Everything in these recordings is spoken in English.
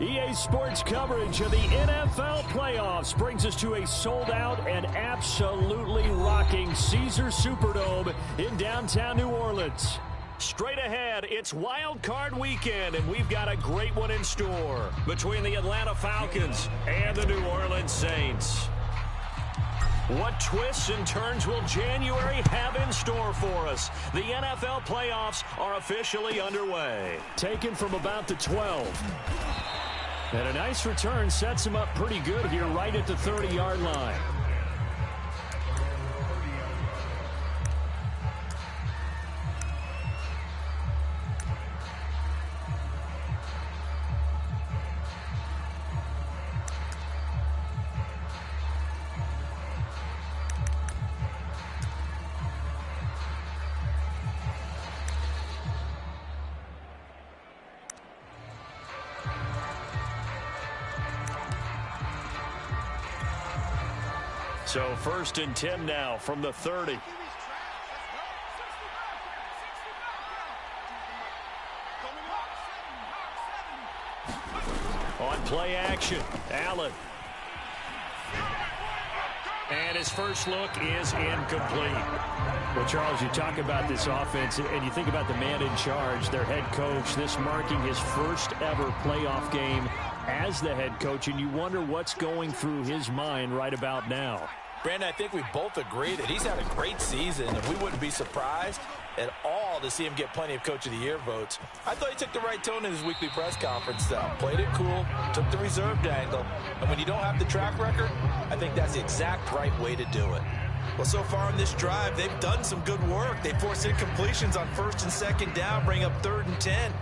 EA Sports coverage of the NFL playoffs brings us to a sold-out and absolutely rocking Caesars Superdome in downtown New Orleans. Straight ahead, it's Wild Card Weekend, and we've got a great one in store between the Atlanta Falcons and the New Orleans Saints. What twists and turns will January have in store for us? The NFL playoffs are officially underway. Taken from about the 12. And a nice return sets him up pretty good here right at the 30-yard line. So 1st and 10 now from the 30. On play action, Allen. And his first look is incomplete. Well, Charles, you talk about this offense, and you think about the man in charge, their head coach, this marking his first ever playoff game as the head coach, and you wonder what's going through his mind right about now. Brandon, I think we both agree that he's had a great season, and we wouldn't be surprised at all to see him get plenty of Coach of the Year votes. I thought he took the right tone in his weekly press conference, though. Played it cool, took the reserved angle, and when you don't have the track record, I think that's the exact right way to do it. Well, so far on this drive, they've done some good work. They forced incompletions on 1st and 2nd down, bring up 3rd and 10.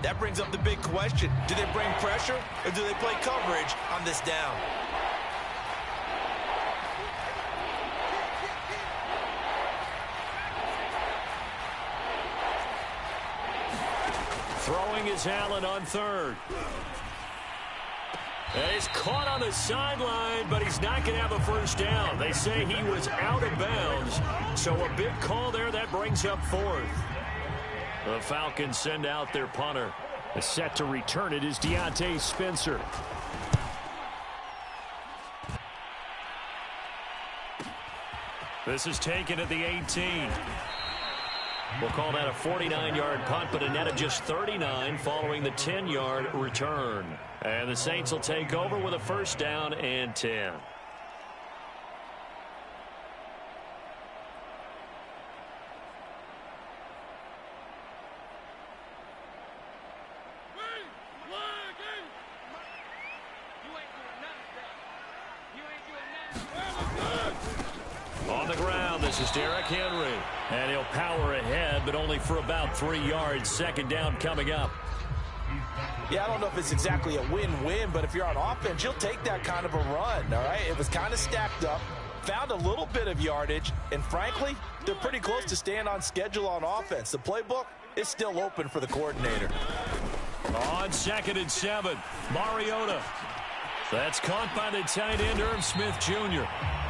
That brings up the big question. Do they bring pressure, or do they play coverage on this down? Throwing is Allen on 3rd. And he's caught on the sideline, but he's not going to have a first down. They say he was out of bounds. So a big call there. That brings up 4th. The Falcons send out their punter. The set to return it is Deontay Spencer. This is taken at the 18. We'll call that a 49-yard punt, but a net of just 39 following the 10-yard return. And the Saints will take over with a first down and 10. On the ground, this is Derrick Henry. And he'll power ahead, but only for about 3 yards. 2nd down coming up. Yeah, I don't know if it's exactly a win-win, but if you're on offense, you'll take that kind of a run, all right? It was kind of stacked up, found a little bit of yardage, and frankly, they're pretty close to staying on schedule on offense. The playbook is still open for the coordinator. On 2nd and 7, Mariota. That's caught by the tight end, Irv Smith Jr.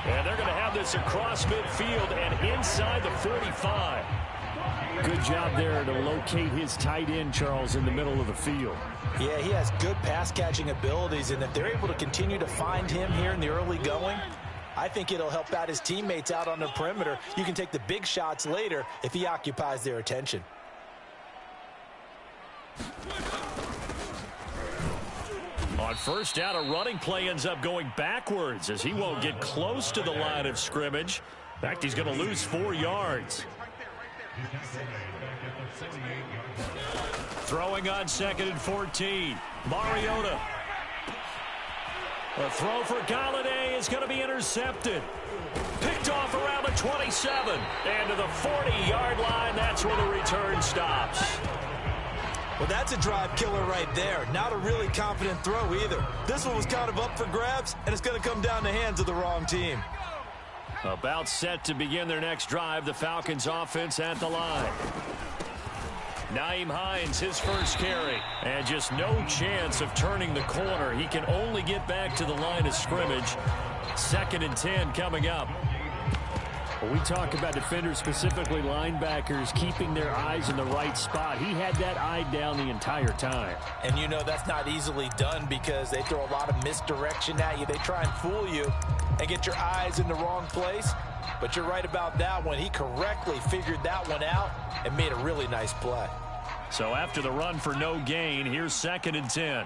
And they're going to have this across midfield and inside the 45. Good job there to locate his tight end, Charles, in the middle of the field. Yeah, he has good pass-catching abilities, and if they're able to continue to find him here in the early going, I think it'll help out his teammates out on the perimeter. You can take the big shots later if he occupies their attention. On 1st down, a running play ends up going backwards as he won't get close to the line of scrimmage. In fact, he's going to lose 4 yards. Throwing on 2nd and 14. Mariota. A throw for Galladay is going to be intercepted. Picked off around the 27. And to the 40-yard line, that's where the return stops. Well, that's a drive killer right there. Not a really confident throw either. This one was kind of up for grabs, and it's going to come down the hands of the wrong team. About set to begin their next drive, the Falcons offense at the line. Nyheim Hines, his first carry. And just no chance of turning the corner. He can only get back to the line of scrimmage. 2nd and 10 coming up. When we talk about defenders, specifically linebackers, keeping their eyes in the right spot, he had that eye down the entire time. And you know that's not easily done because they throw a lot of misdirection at you. They try and fool you and get your eyes in the wrong place. But you're right about that one. He correctly figured that one out and made a really nice play. So after the run for no gain, here's 2nd and 10.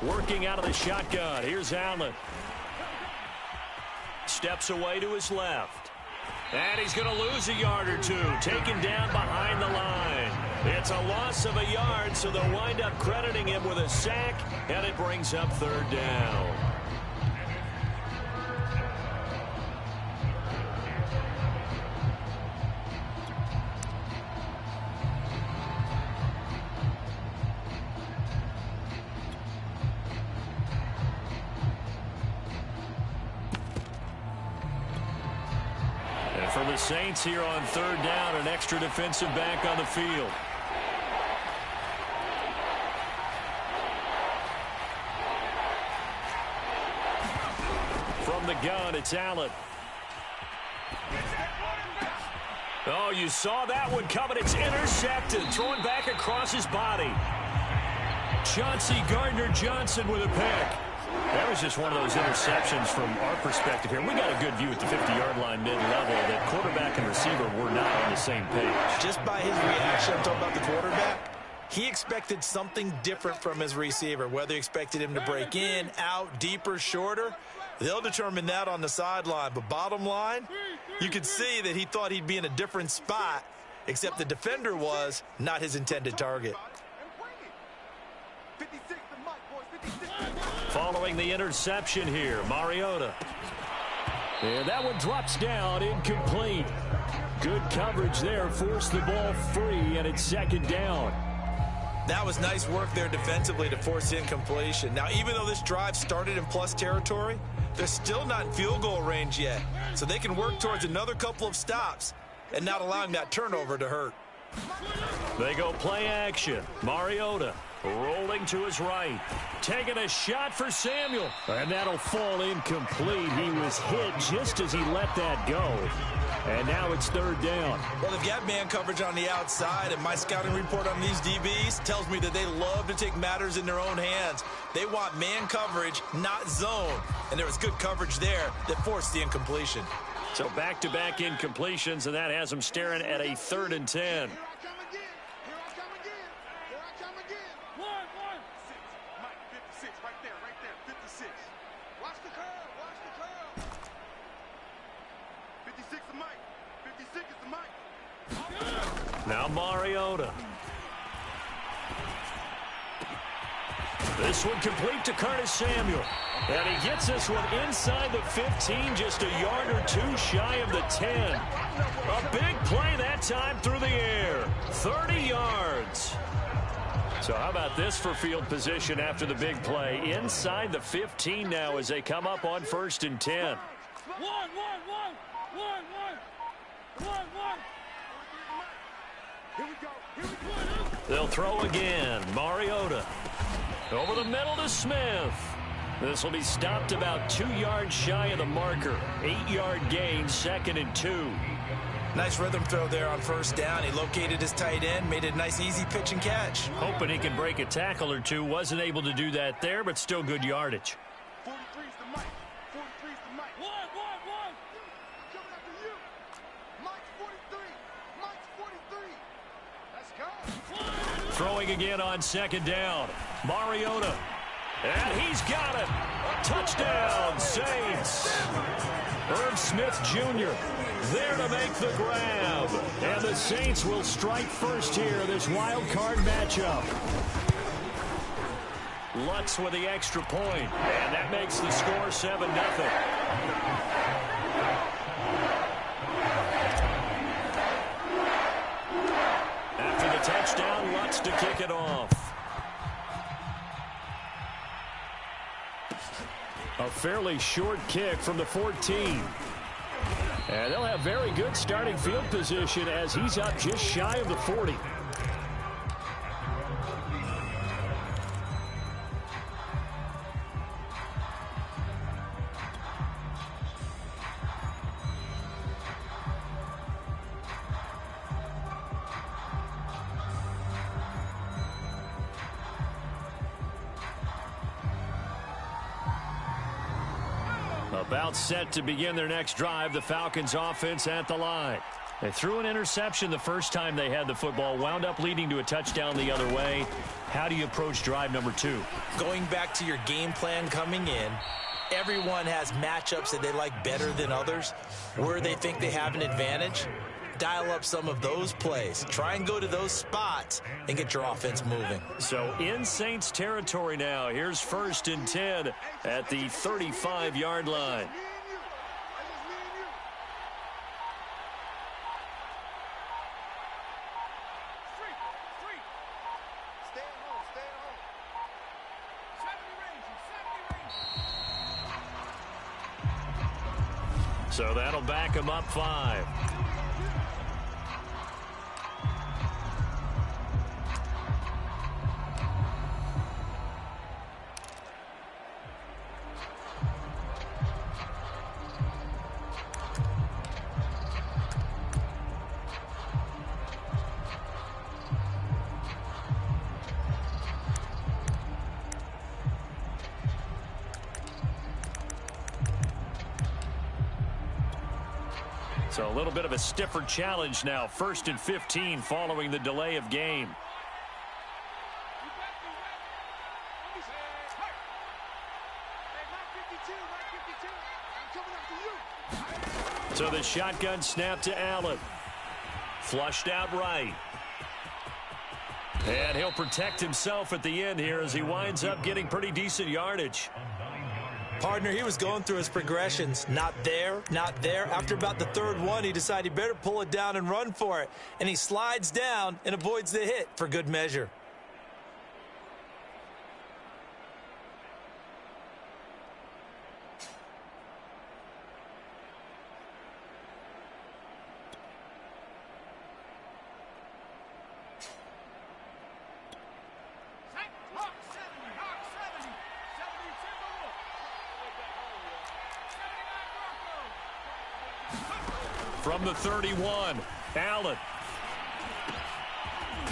Working out of the shotgun. Here's Allen. Steps away to his left. And he's going to lose a yard or two. Taken down behind the line. It's a loss of a yard, so they'll wind up crediting him with a sack, and it brings up 3rd down. For the Saints here on 3rd down, an extra defensive back on the field. From the gun, it's Allen. Oh, you saw that one coming. It's intercepted. Thrown back across his body. Chauncey Gardner-Johnson with a pick. That was just one of those interceptions from our perspective here. We got a good view at the 50-yard line mid-level that quarterback and receiver were not on the same page. Just by his reaction, I'm talking about the quarterback, he expected something different from his receiver. Whether he expected him to break in, out, deeper, shorter, they'll determine that on the sideline. But bottom line, you could see that he thought he'd be in a different spot, except the defender was not his intended target. Following the interception here, Mariota. And that one drops down, incomplete. Good coverage there, forced the ball free, and it's 2nd down. That was nice work there defensively to force the incompletion. Now, even though this drive started in plus territory, they're still not in field goal range yet. So they can work towards another couple of stops and not allowing that turnover to hurt. They go play action. Mariota rolling to his right. Taking a shot for Samuel. And that'll fall incomplete. He was hit just as he let that go. And now it's 3rd down. Well, they've got man coverage on the outside, and my scouting report on these DBs tells me that they love to take matters in their own hands. They want man coverage, not zone. And there was good coverage there that forced the incompletion. So back-to-back incompletions, and that has them staring at a 3rd and 10. Now Mariota. This one complete to Curtis Samuel. And he gets this one inside the 15, just a yard or two shy of the 10. A big play that time through the air. 30 yards. So how about this for field position after the big play? Inside the 15 now as they come up on 1st and 10. They'll throw again. Mariota. Over the middle to Smith. This will be stopped about 2 yards shy of the marker. 8-yard gain, 2nd and 2. Nice rhythm throw there on 1st down. He located his tight end, made a nice easy pitch and catch. Hoping he can break a tackle or two. Wasn't able to do that there, but still good yardage. 43's the mic. 43's the mic. One. Coming after you. Mike's 43. Mike's 43. Let's go. Throwing again on 2nd down. Mariota. And he's got it. Touchdown, Saints. Irv Smith Jr. there to make the grab. And the Saints will strike first here, this wild card matchup. Lutz with the extra point. And that makes the score 7-0. After the touchdown, Lutz to kick it off. A fairly short kick from the 14. And they'll have very good starting field position as he's up just shy of the 40. About set to begin their next drive, the Falcons offense at the line. They threw an interception the first time they had the football, wound up leading to a touchdown the other way. How do you approach drive number 2? Going back to your game plan coming in, everyone has matchups that they like better than others, where they think they have an advantage. Dial up some of those plays. Try and go to those spots and get your offense moving. So in Saints territory now. Here's 1st and 10 at the 35-yard line. So that'll back him up 5. So a little bit of a stiffer challenge now. 1st and 15 following the delay of game. So the shotgun snap to Allen. Flushed out right. And he'll protect himself at the end here as he winds up getting pretty decent yardage. Partner, he was going through his progressions. Not there, not there. After about the 3rd one, he decided he better pull it down and run for it. And he slides down and avoids the hit for good measure. From the 31, Allen.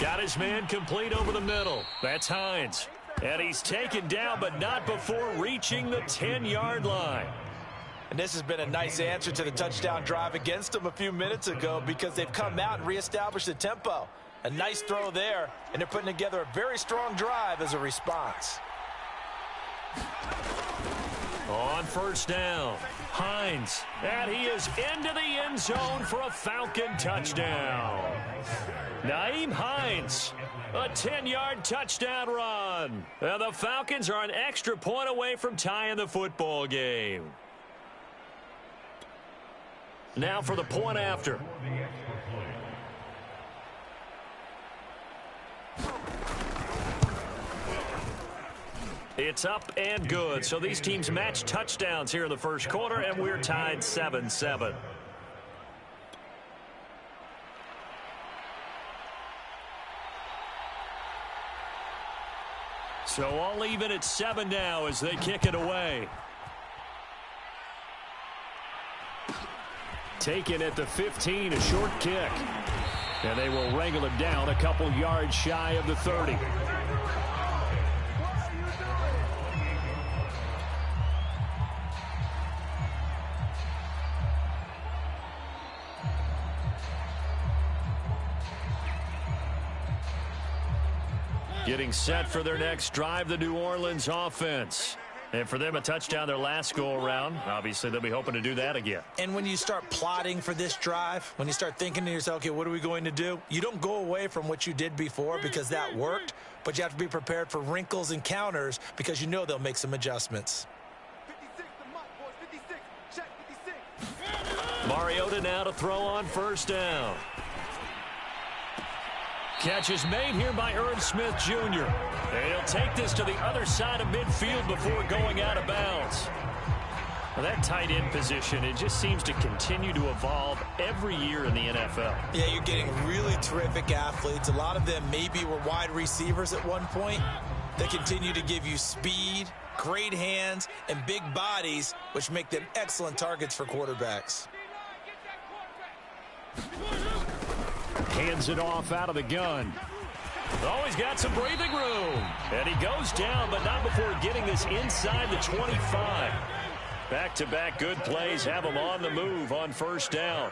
Got his man complete over the middle. That's Hines. And he's taken down, but not before reaching the 10-yard line. And this has been a nice answer to the touchdown drive against them a few minutes ago because they've come out and reestablished the tempo. A nice throw there, and they're putting together a very strong drive as a response. On 1st down, Hines, and he is into the end zone for a Falcon touchdown. Nyheim Hines, a 10-yard touchdown run. And the Falcons are an extra point away from tying the football game. Now for the point after. It's up and good. So these teams match touchdowns here in the 1st quarter, and we're tied 7-7. So all even at 7 now as they kick it away. Taken at the 15, a short kick. And they will wrangle him down a couple yards shy of the 30. Getting set for their next drive, the New Orleans offense. And for them, a touchdown their last go-around. Obviously, they'll be hoping to do that again. And when you start plotting for this drive, when you start thinking to yourself, okay, what are we going to do? You don't go away from what you did before because that worked, but you have to be prepared for wrinkles and counters because you know they'll make some adjustments. 56 to Mike, boys. 56. Check 56. Mariota now to throw on 1st down. Catch is made here by Irv Smith Jr. And he'll take this to the other side of midfield before going out of bounds. Well, that tight end position, it just seems to continue to evolve every year in the NFL. Yeah, you're getting really terrific athletes. A lot of them maybe were wide receivers at one point. They continue to give you speed, great hands, and big bodies, which make them excellent targets for quarterbacks. Hands it off out of the gun. Oh, he's got some breathing room. And he goes down, but not before getting this inside the 25. Back-to-back good plays have him on the move on first down.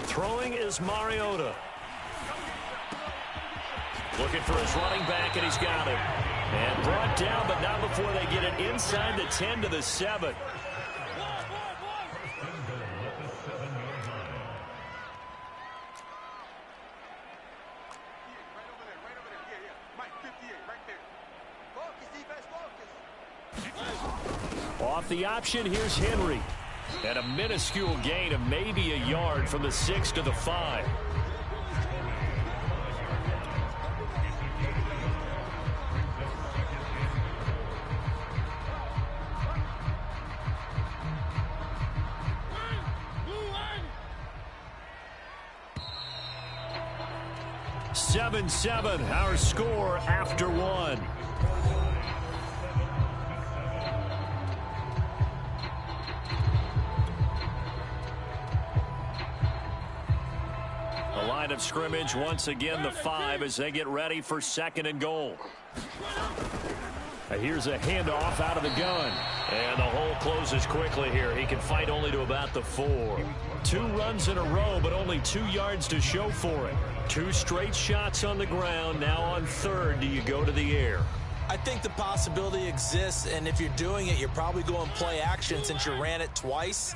Throwing is Mariota. Looking for his running back, and he's got him. And brought down, but not before they get it inside the 10 to the 7. Off the option, here's Henry. And a minuscule gain of maybe a yard from the 6 to the 5. Seven, our score after one. The line of scrimmage once again the 5 as they get ready for 2nd and goal. Here's a handoff out of the gun. And the hole closes quickly here. He can fight only to about the 4. 2 runs in a row, but only 2 yards to show for it. 2 straight shots on the ground. Now on 3rd, do you go to the air? I think the possibility exists, and if you're doing it, you're probably going play action since you ran it twice.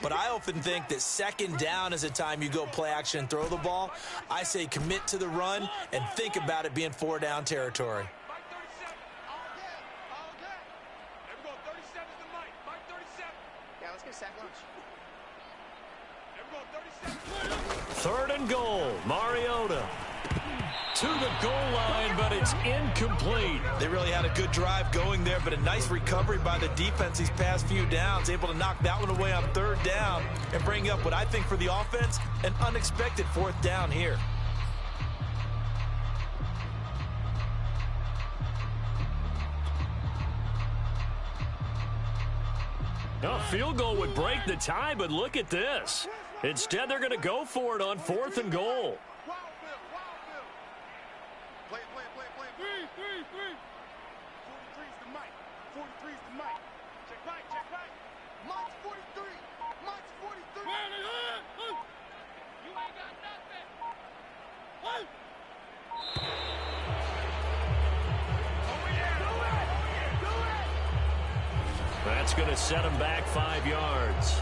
But I often think that 2nd down is the time you go play action and throw the ball. I say commit to the run and think about it being 4-down territory. Third and goal, Mariota. To the goal line, but it's incomplete. They really had a good drive going there, but a nice recovery by the defense these past few downs, able to knock that one away on 3rd down and bring up what I think for the offense, an unexpected 4th down here. A field goal would break the tie, but look at this. Instead, they're going to go for it on 4th and goal. Play. 43's the mic. 43's the mic. Check right. Mike's 43. Mike's 43. You ain't got nothing. Do it. That's going to set him back 5 yards.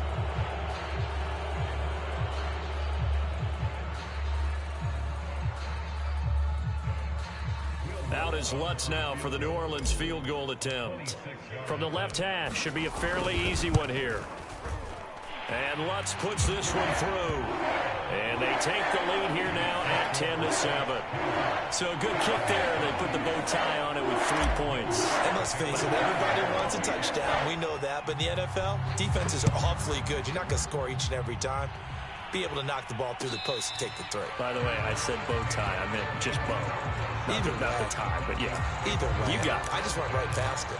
Out is Lutz now for the New Orleans field goal attempt. From the left hash, should be a fairly easy one here. And Lutz puts this one through. And they take the lead here now at 10 to 7. So a good kick there. They put the bow tie on it with 3 points. And let's face it, everybody wants a touchdown. We know that. But in the NFL, defenses are awfully good. You're not going to score each and every time. Be able to knock the ball through the post and take the throw. By the way, I said bow tie. I meant just bow. Not the tie, but yeah. Either way. You got it. I just went right past it.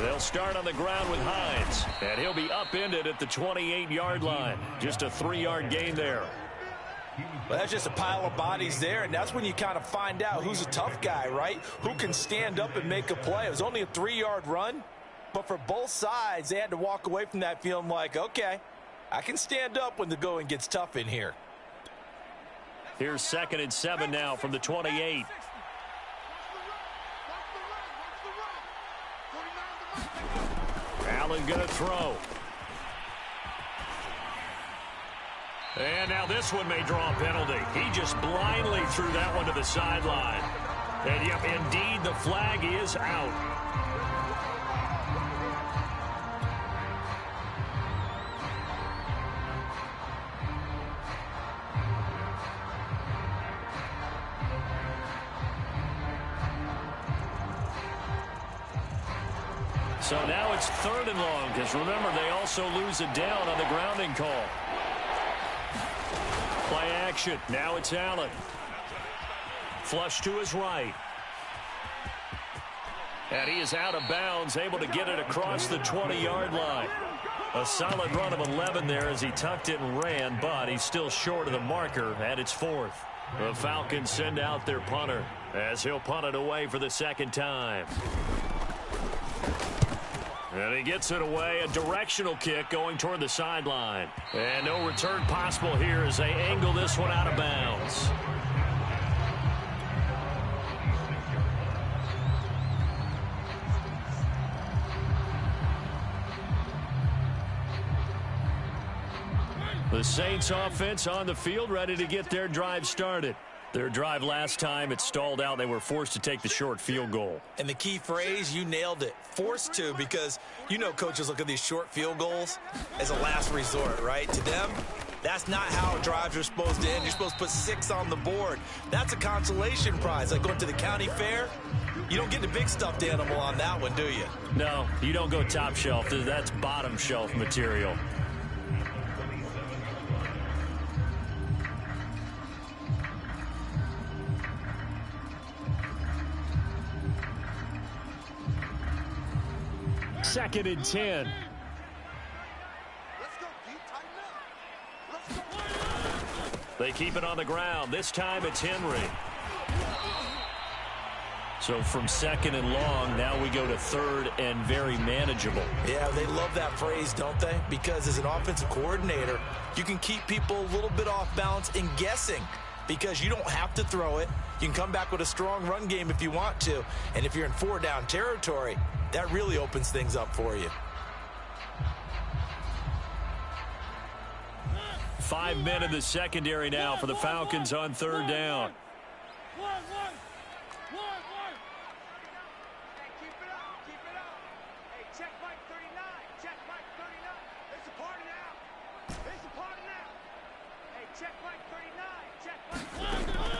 They'll start on the ground with Hines, and he'll be upended at the 28-yard line. Just a 3-yard gain there. Well, that's just a pile of bodies there, and that's when you kind of find out who's a tough guy, right? Who can stand up and make a play. It was only a 3-yard run, but for both sides, they had to walk away from that feeling like, okay, I can stand up when the going gets tough in here. Here's 2nd and 7 now from the 28. Allen going to throw. And now this one may draw a penalty. He just blindly threw that one to the sideline. And yep, indeed, the flag is out. So now it's 3rd and long, because remember, they also lose it down on the grounding call. Play action. Now it's Allen. Flush to his right. And he is out of bounds, able to get it across the 20-yard line. A solid run of 11 there as he tucked it and ran, but he's still short of the marker, and it's 4th. The Falcons send out their punter as he'll punt it away for the second time. And he gets it away, a directional kick going toward the sideline. And no return possible here as they angle this one out of bounds. The Saints offense on the field, ready to get their drive started. Their drive last time, it stalled out. They were forced to take the short field goal. And the key phrase, you nailed it, forced to, because you know coaches look at these short field goals as a last resort, right? To them, that's not how drives are supposed to end. You're supposed to put 6 on the board. That's a consolation prize. Like going to the county fair, you don't get the big stuffed animal on that one, do you? No, you don't go top shelf. That's bottom shelf material. Second and 10. Let's go, deep, tighten up. Let's go. They keep it on the ground. This time it's Henry. So from second and long, now we go to third and very manageable. Yeah, they love that phrase, don't they? Because as an offensive coordinator, you can keep people a little bit off balance and guessing because you don't have to throw it. You can come back with a strong run game if you want to. And if you're in 4-down territory, that really opens things up for you. 5 men in the secondary now for the Falcons on third down.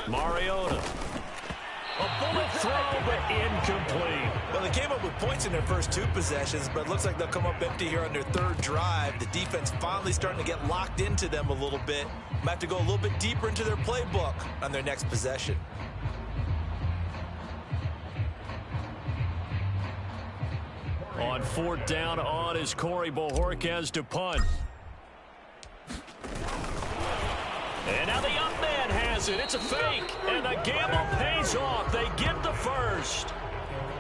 Mariota. A bullet throw, but incomplete. Well, they came up with points in their first 2 possessions, but it looks like they'll come up empty here on their third drive. The defense finally starting to get locked into them a little bit. Might have to go a little bit deeper into their playbook on their next possession. On 4th down on is Corey Bojorquez to punt. And now the up man has it. It's a fake. And the gamble pays off. They get the first.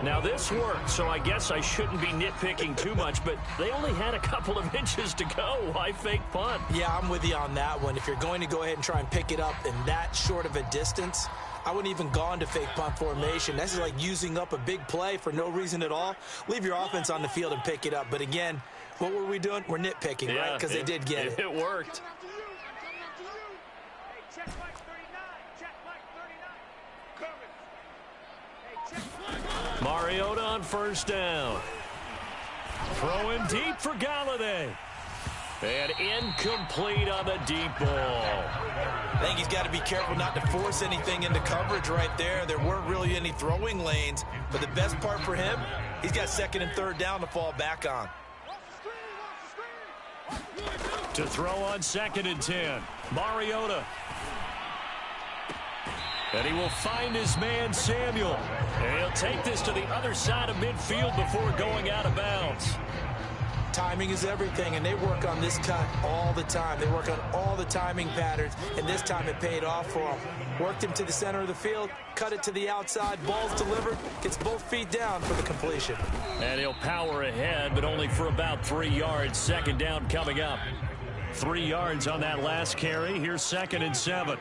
Now this worked, so I guess I shouldn't be nitpicking too much, but they only had a couple of inches to go. Why fake punt? Yeah, I'm with you on that one. If you're going to go ahead and try and pick it up in that short of a distance, I wouldn't even go into fake punt formation. This is like using up a big play for no reason at all. Leave your offense on the field and pick it up. But again, what were we doing? We're nitpicking, yeah, right? Because they did get it. It worked. Mariota on first down. Throwing deep for Galladay. And incomplete on the deep ball. I think he's got to be careful not to force anything into coverage right there. There weren't really any throwing lanes. But the best part for him, he's got second and third down to fall back on. To throw on second and 10. Mariota. And he will find his man, Samuel. And he'll take this to the other side of midfield before going out of bounds. Timing is everything, and they work on this cut all the time. They work on all the timing patterns, and this time it paid off for him. Worked him to the center of the field, cut it to the outside, ball's delivered, gets both feet down for the completion. And he'll power ahead, but only for about 3 yards. Second down coming up. 3 yards on that last carry. Here's second and 7.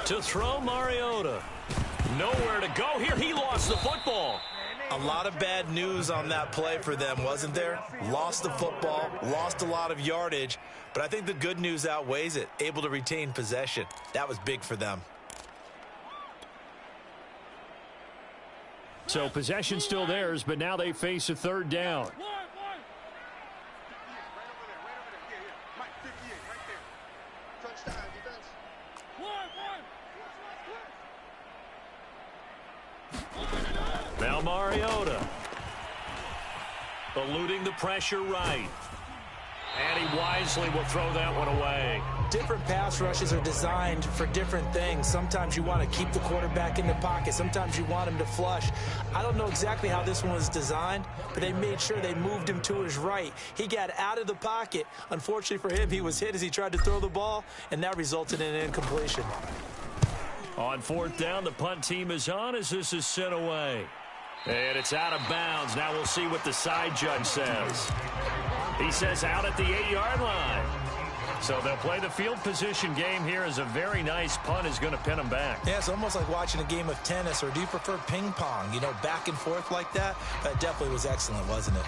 To throw, Mariota. Nowhere to go here. He lost the football. A lot of bad news on that play for them, wasn't there? Lost the football, lost a lot of yardage, but I think the good news outweighs it. Able to retain possession. That was big for them. So possession still theirs, but now they face a third down. Now Mariota. Eluding the pressure right. And he wisely will throw that one away. Different pass rushes are designed for different things. Sometimes you want to keep the quarterback in the pocket. Sometimes you want him to flush. I don't know exactly how this one was designed, but they made sure they moved him to his right. He got out of the pocket. Unfortunately for him, he was hit as he tried to throw the ball, and that resulted in an incompletion. On fourth down, the punt team is on as this is sent away. And it's out of bounds. Now we'll see what the side judge says. He says out at the 8-yard line. So they'll play the field position game here as a very nice punt is going to pin them back. Yeah, it's almost like watching a game of tennis, or do you prefer ping pong? You know, back and forth like that? That definitely was excellent, wasn't it?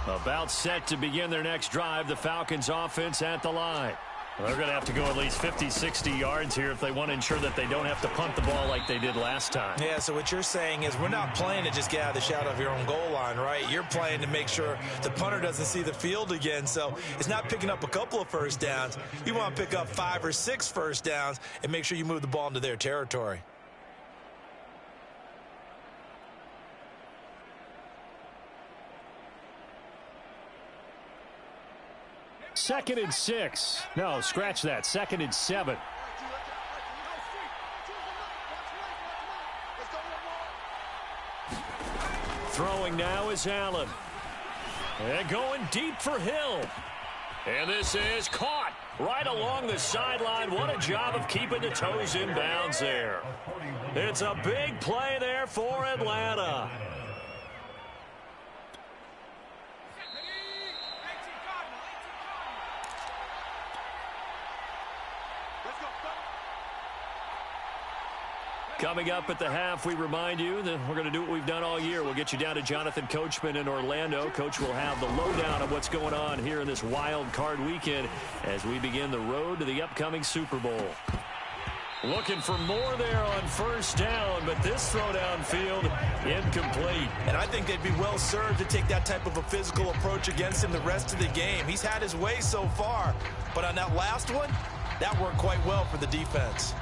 About set to begin their next drive, the Falcons offense at the line. They're going to have to go at least 50, 60 yards here if they want to ensure that they don't have to punt the ball like they did last time. Yeah, so what you're saying is we're not playing to just get out of the shadow of your own goal line, right? You're playing to make sure the punter doesn't see the field again. So it's not picking up a couple of first downs. You want to pick up 5 or 6 first downs and make sure you move the ball into their territory. Second and 6. No, scratch that. Second and 7. Throwing now is Allen. And going deep for Hill. And this is caught right along the sideline. What a job of keeping the toes in bounds there. It's a big play there for Atlanta. Coming up at the half, we remind you that we're going to do what we've done all year. We'll get you down to Jonathan Coachman in Orlando. Coach will have the lowdown of what's going on here in this wild card weekend as we begin the road to the upcoming Super Bowl. Looking for more there on first down, but this throw downfield incomplete. And I think they'd be well served to take that type of a physical approach against him the rest of the game. He's had his way so far, but on that last one, that worked quite well for the defense.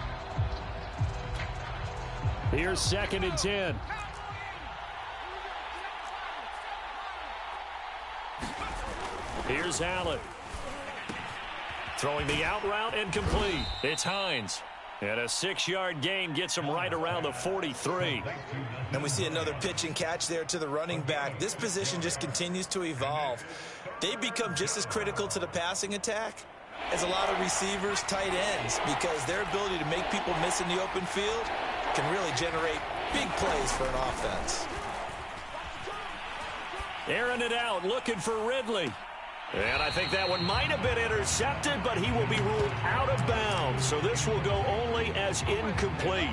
Here's second and 10. Here's Allen. Throwing the out route incomplete. It's Hines. And a 6-yard gain gets him right around the 43. And we see another pitch and catch there to the running back. This position just continues to evolve. They become just as critical to the passing attack as a lot of receivers, tight ends, because their ability to make people miss in the open field can really generate big plays for an offense. Airing it out, looking for Ridley. And I think that one might have been intercepted, but he will be ruled out of bounds. So this will go only as incomplete.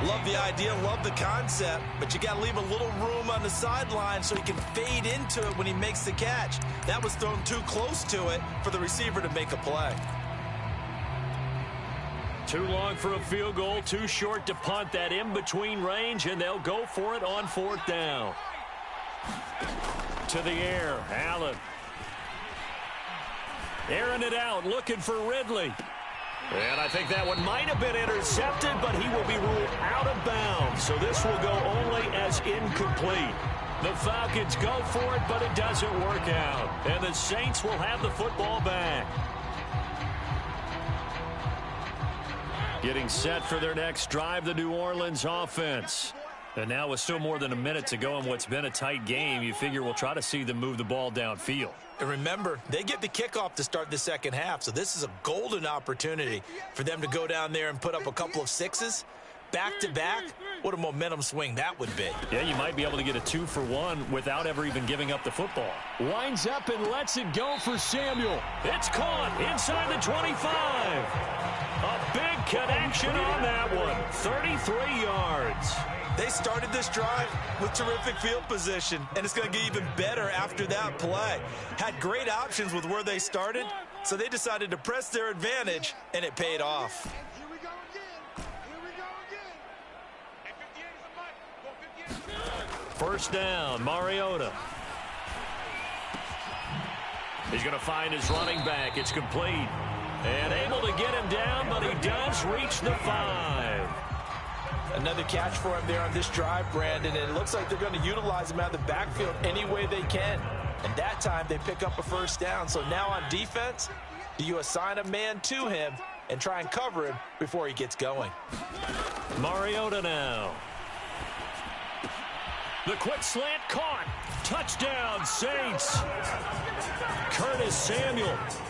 Love the idea, love the concept, but you got to leave a little room on the sideline so he can fade into it when he makes the catch. That was thrown too close to it for the receiver to make a play. Too long for a field goal, too short to punt. That in-between range, and they'll go for it on fourth down. To the air, Allen. Airing it out, looking for Ridley. And I think that one might have been intercepted, but he will be ruled out of bounds. So this will go only as incomplete. The Falcons go for it, but it doesn't work out. And the Saints will have the football back. Getting set for their next drive, the New Orleans offense. And now with still more than a minute to go in what's been a tight game, you figure we'll try to see them move the ball downfield. And remember, they get the kickoff to start the second half, so this is a golden opportunity for them to go down there and put up a couple of sixes. Back-to-back, what a momentum swing that would be. Yeah, you might be able to get a 2-for-1 without ever even giving up the football. Winds up and lets it go for Samuel. It's caught inside the 25. A big connection on that one. 33 yards. They started this drive with terrific field position, and it's going to get even better after that play. Had great options with where they started, so they decided to press their advantage, and it paid off. First down, Mariota. He's going to find his running back. It's complete. And able to get him down, but he does reach the 5. Another catch for him there on this drive, Brandon, and it looks like they're going to utilize him out of the backfield any way they can. And that time they pick up a first down. So now on defense, do you assign a man to him and try and cover him before he gets going? Mariota now. The quick slant caught. Touchdown, Saints. Curtis Samuel,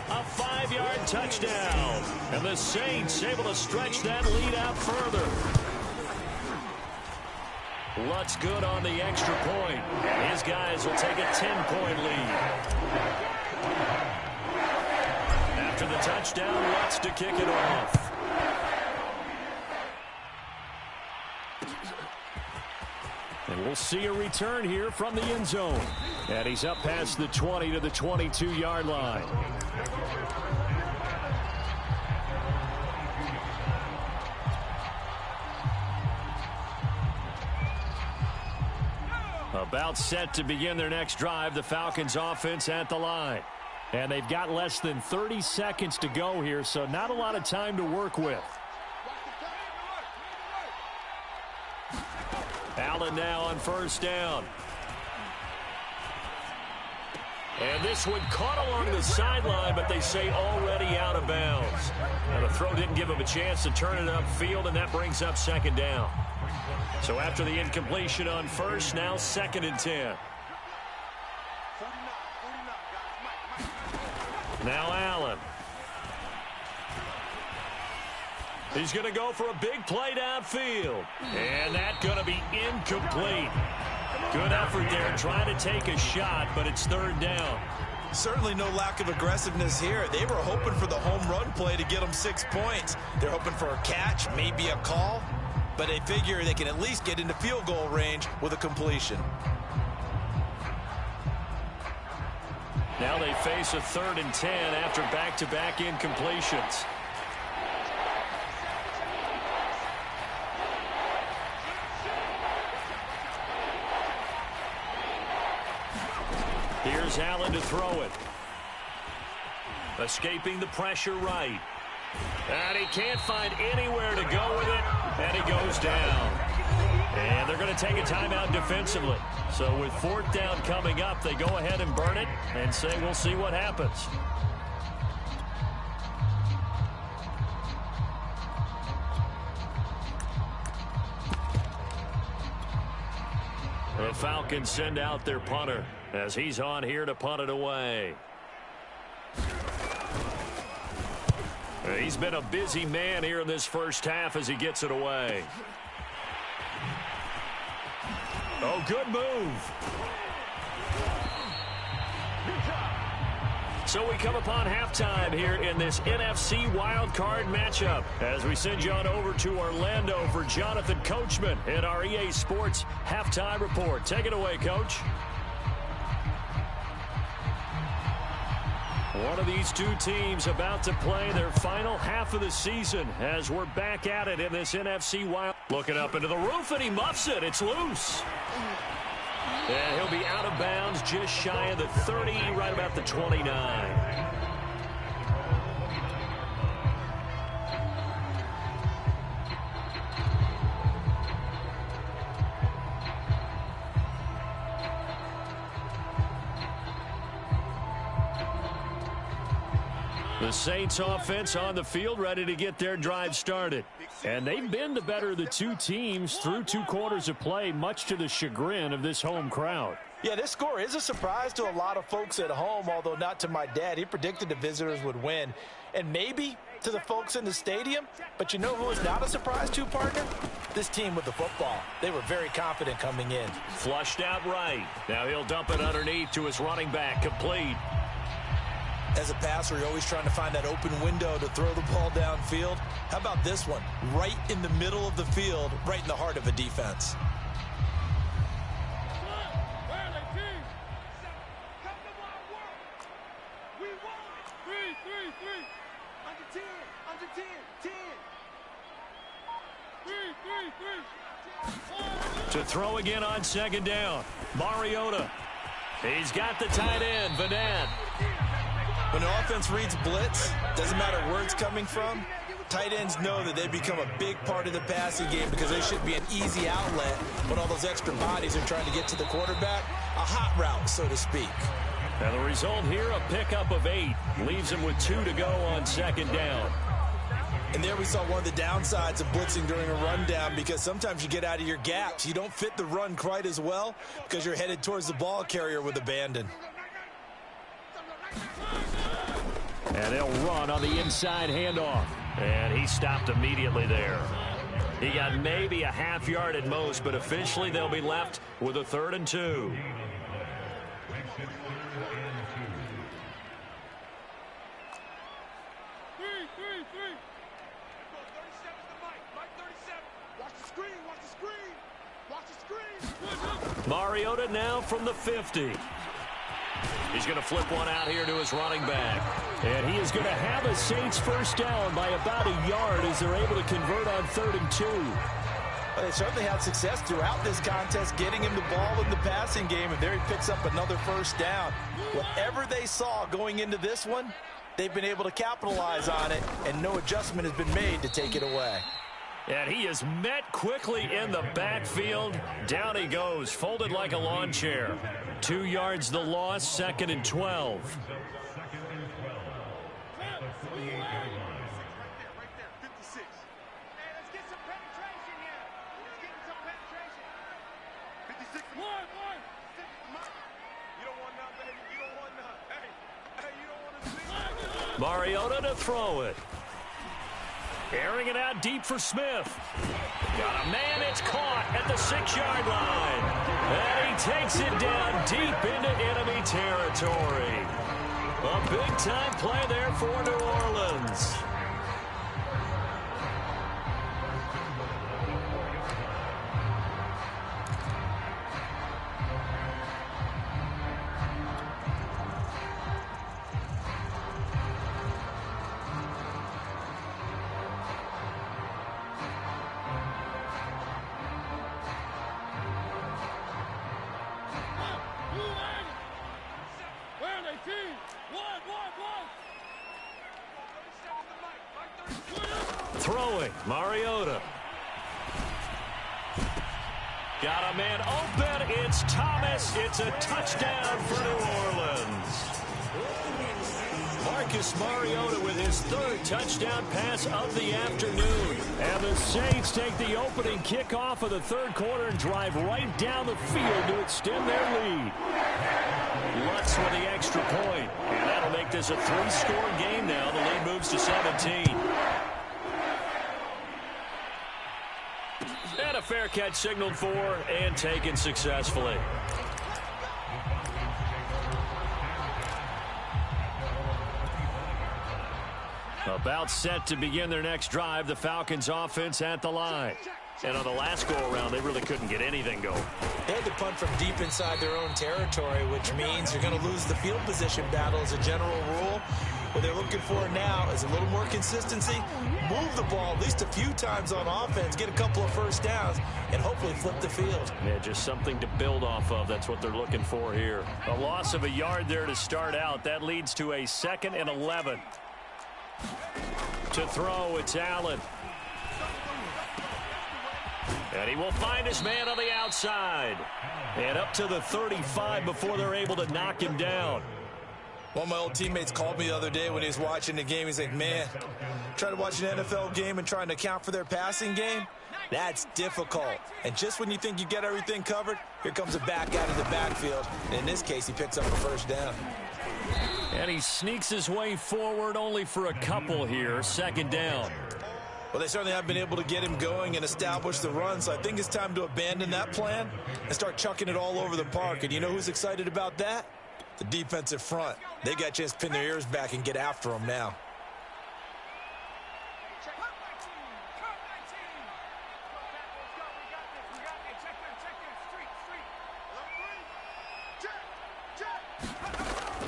a 5-yard touchdown. And the Saints able to stretch that lead out further. Lutz good on the extra point. His guys will take a 10-point lead. After the touchdown, Lutz to kick it off. And we'll see a return here from the end zone. And he's up past the 20 to the 22-yard line. About set to begin their next drive, the Falcons offense at the line. And they've got less than 30 seconds to go here, so not a lot of time to work with. Allen now on first down. And this one caught along the sideline, but they say already out of bounds. And the throw didn't give him a chance to turn it upfield, and that brings up second down. So after the incompletion on first, now 2nd and 10. Now Allen. He's going to go for a big play downfield. And that's going to be incomplete. Good effort there trying to take a shot, but it's 3rd down. Certainly no lack of aggressiveness here. They were hoping for the home run play to get them 6 points. They're hoping for a catch, maybe a call. But they figure they can at least get into field goal range with a completion. Now they face a 3rd and 10 after back-to-back incompletions. Here's Allen to throw it. Escaping the pressure right. And he can't find anywhere to go with it. And he goes down. And they're going to take a timeout defensively. So with 4th down coming up, they go ahead and burn it and say we'll see what happens. The Falcons send out their punter as he's on here to punt it away. He's been a busy man here in this first half as he gets it away. Oh, good move. So we come upon halftime here in this NFC wildcard matchup as we send you on over to Orlando for Jonathan Coachman in our EA Sports halftime report. Take it away, Coach. One of these two teams about to play their final half of the season as we're back at it in this NFC Wild. Looking up into the roof, and he muffs it. It's loose. And he'll be out of bounds just shy of the 30, right about the 29. The Saints offense on the field ready to get their drive started. And they've been the better of the two teams through 2 quarters of play, much to the chagrin of this home crowd. Yeah, this score is a surprise to a lot of folks at home, although not to my dad. He predicted the visitors would win. And maybe to the folks in the stadium. But you know who is not a surprise to, partner? This team with the football. They were very confident coming in. Flushed out right. Now he'll dump it underneath to his running back. Complete. As a passer, you're always trying to find that open window to throw the ball downfield. How about this one? Right in the middle of the field, right in the heart of a defense. To throw again on 2nd down. Mariota. He's got the tight end, Vanette. When an offense reads blitz, doesn't matter where it's coming from, Tight ends know that they become a big part of the passing game because they should be an easy outlet when all those extra bodies are trying to get to the quarterback. A hot route, so to speak. And the result here, a pickup of 8. Leaves him with 2 to go on second down. And there we saw one of the downsides of blitzing during a rundown, because sometimes you get out of your gaps. You don't fit the run quite as well because you're headed towards the ball carrier with abandon. And they'll run on the inside handoff. And he stopped immediately there. He got maybe a half yard at most, but officially they'll be left with a 3rd and 2. Mariota now from the 50. He's going to flip one out here to his running back. And he is going to have a Saints first down by about a yard as they're able to convert on 3rd and 2. Well, they certainly had success throughout this contest getting him the ball in the passing game, and there he picks up another first down. Whatever they saw going into this one, they've been able to capitalize on it, and no adjustment has been made to take it away. And he is met quickly in the backfield. Down he goes, folded like a lawn chair. 2 yards the loss, 2nd and 12. Mariota to throw it. Airing it out deep for Smith. Got a man, it's caught at the 6-yard line. And he takes it down deep into enemy territory. A big-time play there for New Orleans. Throwing, Mariota. Got a man open, it's Thomas. It's a touchdown for New Orleans. Marcus Mariota with his 3rd touchdown pass of the afternoon. And the Saints take the opening kickoff of the 3rd quarter and drive right down the field to extend their lead. Lutz with the extra point. And that'll make this a 3-score game now. The lead moves to 17. And a fair catch signaled for and taken successfully. About set to begin their next drive, the Falcons offense at the line. And on the last go-around, they really couldn't get anything going. They had to punt from deep inside their own territory, which means you're going to lose the field position battle as a general rule. What they're looking for now is a little more consistency, move the ball at least a few times on offense, get a couple of first downs, and hopefully flip the field. Yeah, just something to build off of. That's what they're looking for here. A loss of a yard there to start out. That leads to a 2nd and 11. To throw, it's Allen. And he will find his man on the outside. And up to the 35 before they're able to knock him down. One of my old teammates called me the other day when he was watching the game. He's like, man, trying to watch an NFL game and trying to account for their passing game, that's difficult. And just when you think you get everything covered, here comes a back out of the backfield. And in this case, he picks up a first down. And he sneaks his way forward only for a couple here. 2nd down. Well, they certainly have been able to get him going and establish the run, so I think it's time to abandon that plan and start chucking it all over the park. And you know who's excited about that? The defensive front. They got a chance to pin their ears back and get after him now.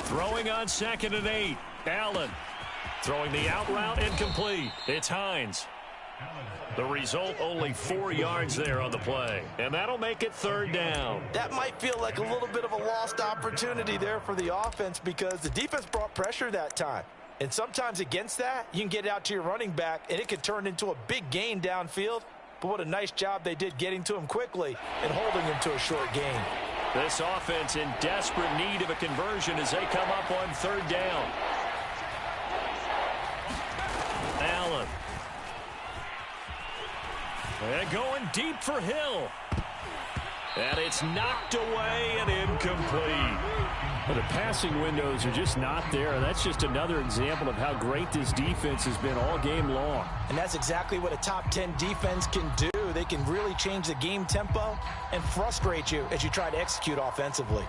Throwing on 2nd and 8. Allen throwing the out route incomplete. It's Hines. The result, only 4 yards there on the play. And that'll make it 3rd down. That might feel like a little bit of a lost opportunity there for the offense because the defense brought pressure that time. And sometimes against that, you can get it out to your running back, and it could turn into a big gain downfield. But what a nice job they did getting to him quickly and holding him to a short gain. This offense in desperate need of a conversion as they come up on third down. Allen. And going deep for Hill. And it's knocked away and incomplete. But the passing windows are just not there. That's just another example of how great this defense has been all game long. And that's exactly what a top 10 defense can do. They can really change the game tempo and frustrate you as you try to execute offensively.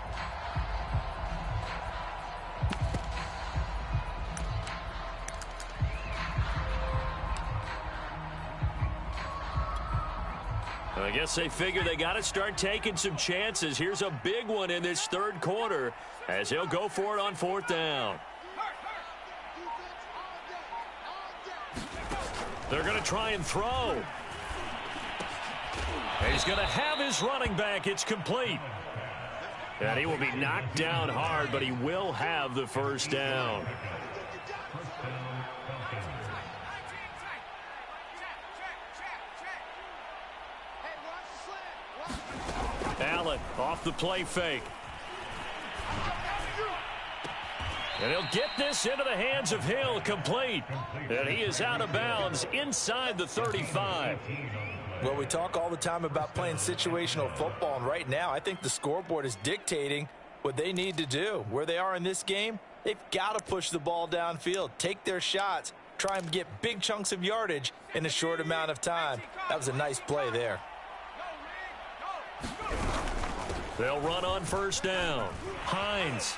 I guess they figure they got to start taking some chances. Here's a big one in this third quarter as he'll go for it on fourth down. They're going to try and throw. He's going to have his running back. It's complete. And he will be knocked down hard, but he will have the first down. Allen off the play fake. And he'll get this into the hands of Hill, complete. And he is out of bounds inside the 35. Well, we talk all the time about playing situational football, and right now I think the scoreboard is dictating what they need to do. Where they are in this game, they've got to push the ball downfield, take their shots, try and get big chunks of yardage in a short amount of time. That was a nice play there. They'll run on first down. Hines.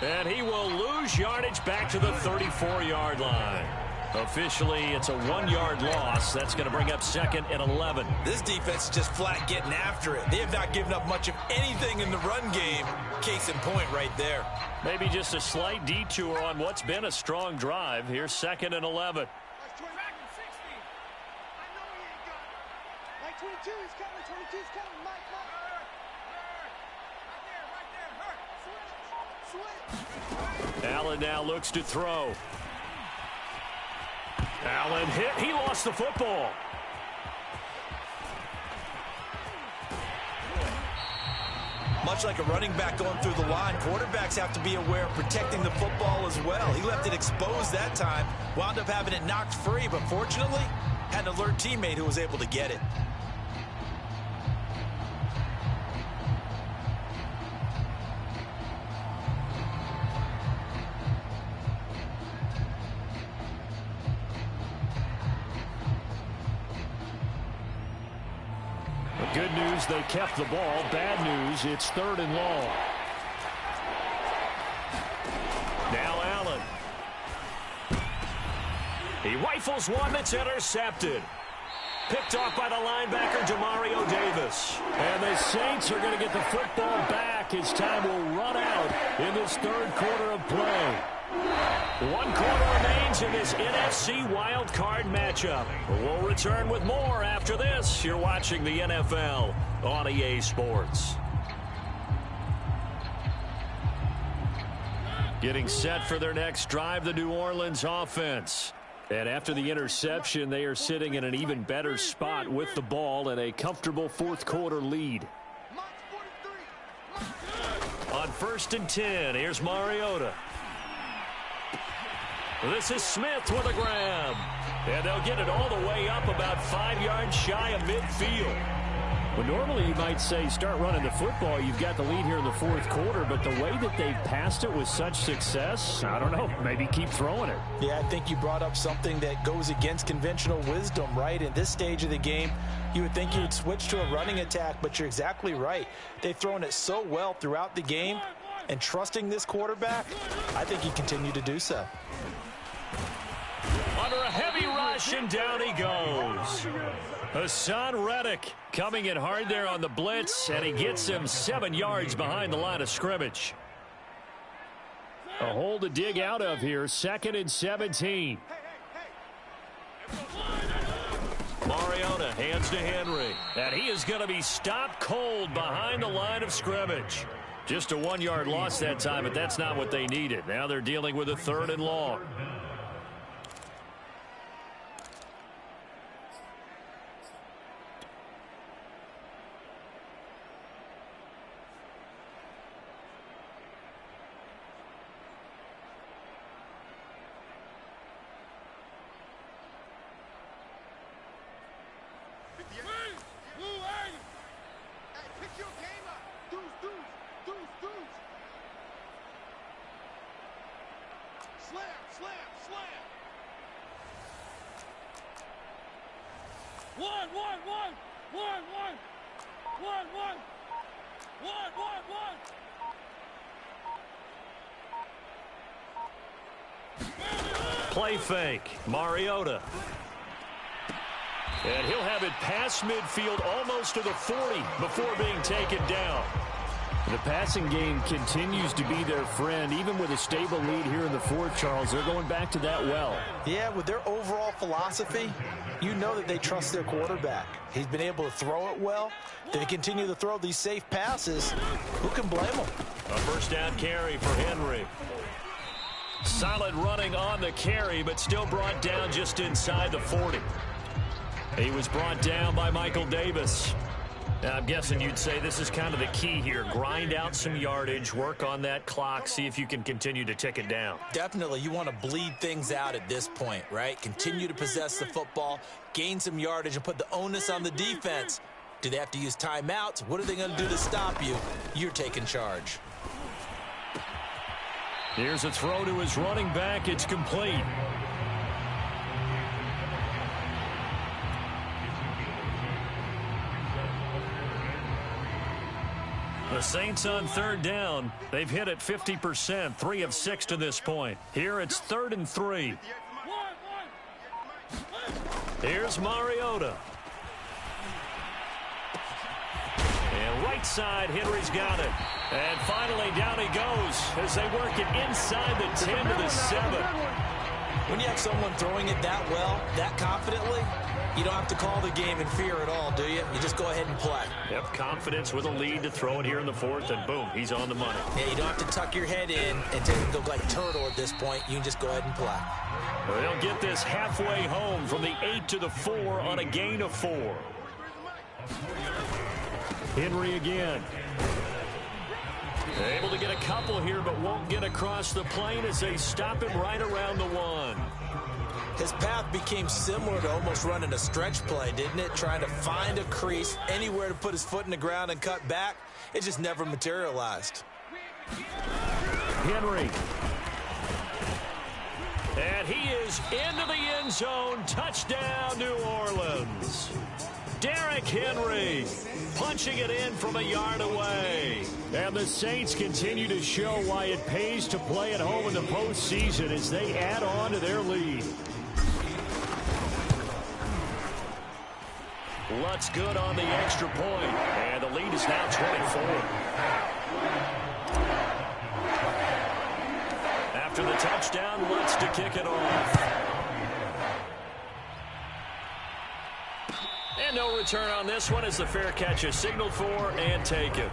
And he will lose yardage back to the 34-yard line. Officially, it's a 1-yard loss. That's going to bring up second and 11. This defense is just flat getting after it. They have not given up much of anything in the run game. Case in point right there. Maybe just a slight detour on what's been a strong drive. Here's second and 11. Allen now looks to throw. Allen hit. He lost the football. Much like a running back going through the line, quarterbacks have to be aware of protecting the football as well. He left it exposed that time, wound up having it knocked free, but fortunately, had an alert teammate who was able to get it. Good news, they kept the ball. Bad news, it's third and long. Now Allen. He rifles one that's intercepted. Picked off by the linebacker, Demario Davis. And the Saints are going to get the football back as time will run out in this third quarter of play. 1 quarter remains in this NFC wild card matchup. We'll return with more after this. You're watching the NFL on EA Sports. Getting set for their next drive, the New Orleans offense. And after the interception, they are sitting in an even better spot with the ball and a comfortable fourth quarter lead. On 1st and 10, here's Mariota. This is Smith with a grab. And they'll get it all the way up about 5 yards shy of midfield. Well, normally you might say start running the football. You've got the lead here in the fourth quarter, but the way that they've passed it with such success, I don't know, maybe keep throwing it. Yeah, I think you brought up something that goes against conventional wisdom, right? In this stage of the game, you would think you would switch to a running attack, but you're exactly right. They've thrown it so well throughout the game, and trusting this quarterback, I think he continued to do so. Under a heavy rush, and down he goes. Hassan Reddick coming in hard there on the blitz, and he gets him 7 yards behind the line of scrimmage. A hole to dig out of here, 2nd and 17. Mariota hands to Henry, and he is going to be stopped cold behind the line of scrimmage. Just a 1-yard loss that time, but that's not what they needed. Now they're dealing with a 3rd and long. your game up. Deuce, deuce, deuce, deuce. Slam, slam, slam. One. Play fake. Mariota. And he'll have it past midfield almost to the 40 before being taken down. The passing game continues to be their friend. Even with a stable lead here in the fourth, Charles, they're going back to that well. Yeah, with their overall philosophy, you know that they trust their quarterback. He's been able to throw it well. They continue to throw these safe passes. Who can blame them? A first down carry for Henry. Solid running on the carry, but still brought down just inside the 40. He was brought down by Michael Davis. Now, I'm guessing you'd say this is kind of the key here. Grind out some yardage, work on that clock, see if you can continue to tick it down. Definitely, you want to bleed things out at this point, right? Continue to possess the football, gain some yardage, and put the onus on the defense. Do they have to use timeouts? What are they going to do to stop you? You're taking charge. Here's a throw to his running back. It's complete. The Saints on third down. They've hit it 50%, 3 of 6 to this point. Here it's 3rd and 3. Here's Mariota. And right side, Henry's got it. And finally, down he goes as they work it inside the 10 to the 7. When you have someone throwing it that well, that confidently, you don't have to call the game in fear at all, do you? You just go ahead and play. Yep, confidence with a lead to throw it here in the fourth, and boom, he's on the money. Yeah, you don't have to tuck your head in and go like turtle at this point. You can just go ahead and play. Well, they'll get this halfway home from the 8 to the 4 on a gain of 4. Henry again. Able to get a couple here, but won't get across the plane as they stop him right around the 1. His path became similar to almost running a stretch play, didn't it? Trying to find a crease, anywhere to put his foot in the ground and cut back. It just never materialized. Henry. And he is into the end zone. Touchdown, New Orleans. Derrick Henry punching it in from a yard away. And the Saints continue to show why it pays to play at home in the postseason as they add on to their lead. Lutz good on the extra point, and the lead is now 24. After the touchdown, Lutz to kick it off. And no return on this one as the fair catch is signaled for and taken.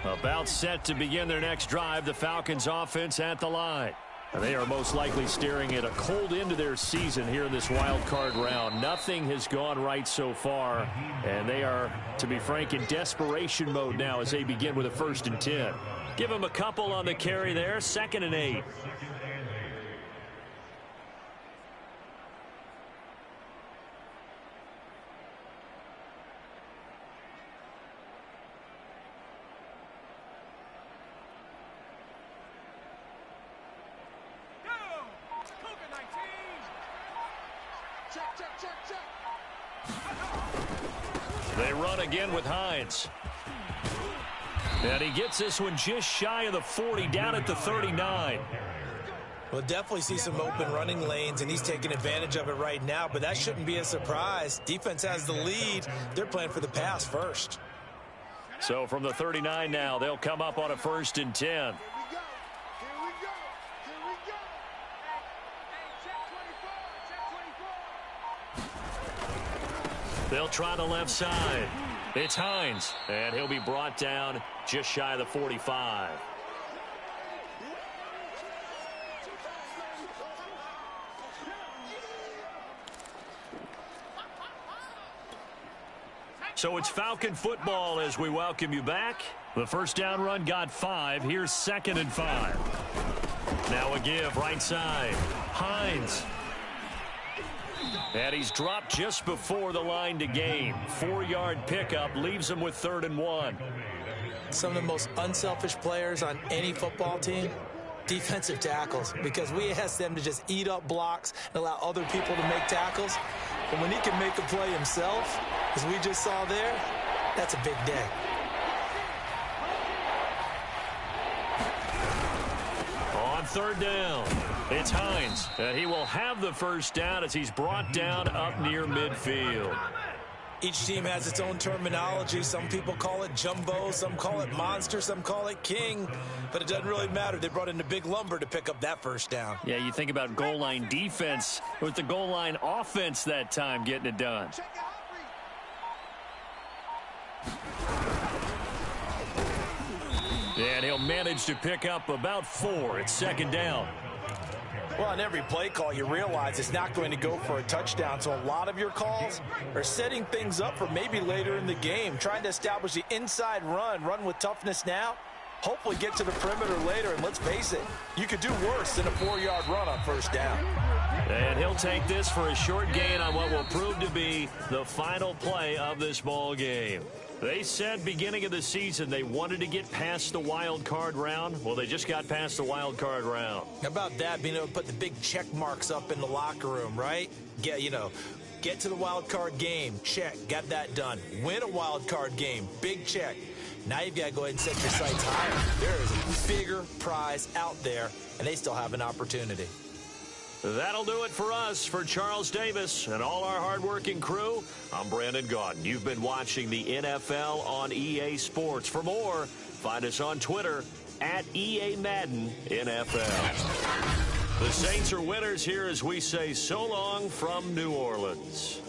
About set to begin their next drive, the Falcons offense at the line. And they are most likely staring at a cold end to their season here in this wild card round. Nothing has gone right so far, and they are, to be frank, in desperation mode now as they begin with a 1st and 10. Give them a couple on the carry there, 2nd and 8. They run again with Hines. And he gets this one just shy of the 40, down at the 39. We'll definitely see some open running lanes, and he's taking advantage of it right now, but that shouldn't be a surprise. Defense has the lead. They're playing for the pass first. So from the 39 now, they'll come up on a 1st and 10. They'll try the left side. It's Hines, and he'll be brought down just shy of the 45. So it's Falcon football as we welcome you back. The first down run got 5. Here's 2nd and 5. Now a give right side. Hines. And he's dropped just before the line to gain. 4-yard pickup leaves him with 3rd and 1. Some of the most unselfish players on any football team, defensive tackles, because we ask them to just eat up blocks and allow other people to make tackles. But when he can make a play himself, as we just saw there, that's a big day. On 3rd down, it's Hines, and he will have the first down as he's brought down up near midfield. Each team has its own terminology. Some people call it jumbo, some call it monster, some call it king. But it doesn't really matter. They brought in the big lumber to pick up that first down. Yeah, you think about goal line defense with the goal line offense that time getting it done. And he'll manage to pick up about 4. It's 2nd down. Well, on every play call, you realize it's not going to go for a touchdown. So a lot of your calls are setting things up for maybe later in the game, trying to establish the inside run with toughness now, hopefully get to the perimeter later. And let's face it, you could do worse than a 4-yard run on first down. And he'll take this for a short gain on what will prove to be the final play of this ball game. They said beginning of the season they wanted to get past the wild card round. Well, they just got past the wild card round. How about that, being able to put the big check marks up in the locker room, right? Get to the wild card game, check, got that done. Win a wild card game, big check. Now you've got to go ahead and set your sights higher. There is a bigger prize out there, and they still have an opportunity. That'll do it for us. For Charles Davis and all our hardworking crew, I'm Brandon Gaudin. You've been watching the NFL on EA Sports. For more, find us on Twitter at EA Madden NFL. The Saints are winners here as we say so long from New Orleans.